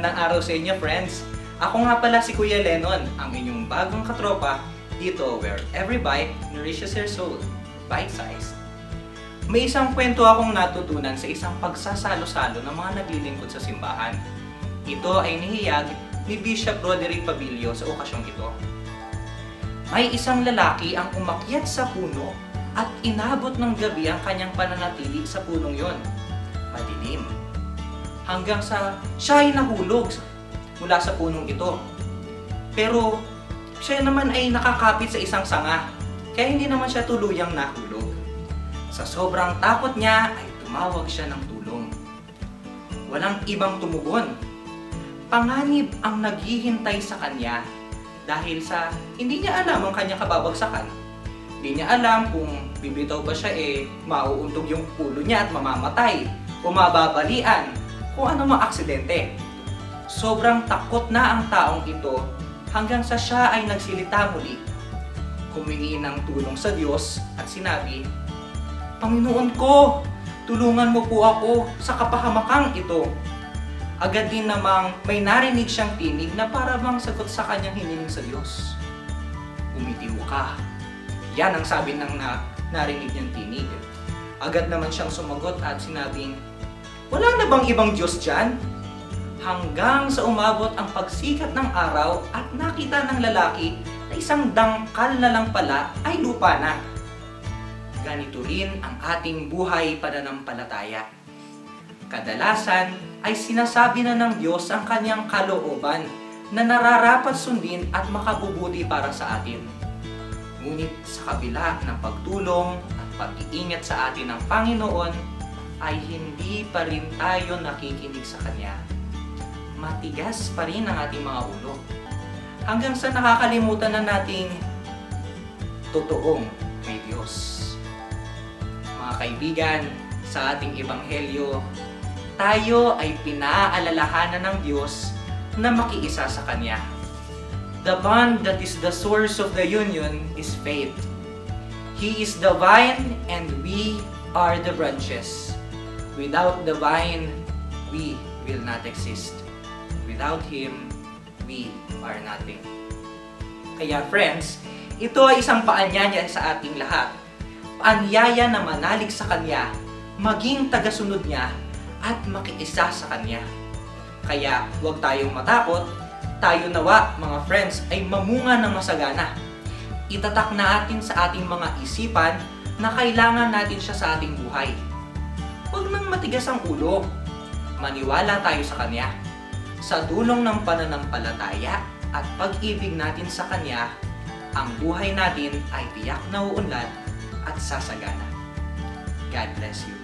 Magandang araw sa inyo, friends! Ako nga pala si Kuya Lennon, ang inyong bagong katropa dito where every bite nourishes your soul, bite-sized. May isang kwento akong natutunan sa isang pagsasalo-salo ng mga naglilingkod sa simbahan. Ito ay nihiyag ni Bishop Roderick Pabilio sa okasyong ito. May isang lalaki ang umakyat sa puno at inabot ng gabi ang kanyang pananatili sa punong yon. Madilim. Hanggang sa siya ay nahulog mula sa punong ito. Pero siya naman ay nakakapit sa isang sanga, kaya hindi naman siya tuluyang nahulog. Sa sobrang takot niya ay tumawag siya ng tulong. Walang ibang tumugon. Panganib ang naghihintay sa kanya dahil sa hindi niya alam ang kanyang kababagsakan. Hindi niya alam kung bibitaw ba siya mauuntog yung ulo niya at mamamatay o mababalian kung ano mang aksidente. Sobrang takot na ang taong ito hanggang sa siya ay nagsilita muli. Humingi ng tulong sa Diyos at sinabi, "Panginoon ko, tulungan mo po ako sa kapahamakang ito." Agad din namang may narinig siyang tinig na para bang sagot sa kanyang hiniling sa Diyos. "Bumitiw ka." Yan ang sabi ng narinig niyang tinig. Agad naman siyang sumagot at sinabing, "Wala na bang ibang Diyos dyan?" Hanggang sa umabot ang pagsikat ng araw at nakita ng lalaki na isang dangkal na lang pala ay lupa na. Ganito rin ang ating buhay pananampalataya. Kadalasan ay sinasabi na ng Diyos ang kanyang kalooban na nararapat sundin at makabubuti para sa atin. Ngunit sa kabila ng pagtulong at pag-iingat sa atin ng Panginoon, ay hindi pa rin tayo nakikinig sa Kanya. Matigas pa rin ang ating mga ulo. Hanggang sa nakakalimutan na nating totoong may Diyos. Mga kaibigan, sa ating ebanghelyo, tayo ay pinaalalahanan ng Diyos na makiisa sa Kanya. The bond that is the source of the union is faith. He is the vine and we are the branches. Without the vine, we will not exist. Without Him, we are nothing. Kaya friends, ito ay isang paanyaya sa ating lahat. Paanyaya na manalig sa Kanya, maging tagasunod niya, at makiisa sa Kanya. Kaya huwag tayong matakot, tayo nawa mga friends ay mamunga ng masagana. Itatak natin sa ating mga isipan na kailangan natin siya sa ating buhay. Huwag nang matigas ang ulo. Maniwala tayo sa Kanya. Sa tulong ng pananampalataya at pag-ibig natin sa Kanya, ang buhay natin ay tiyak na uunlad at sasagana. God bless you.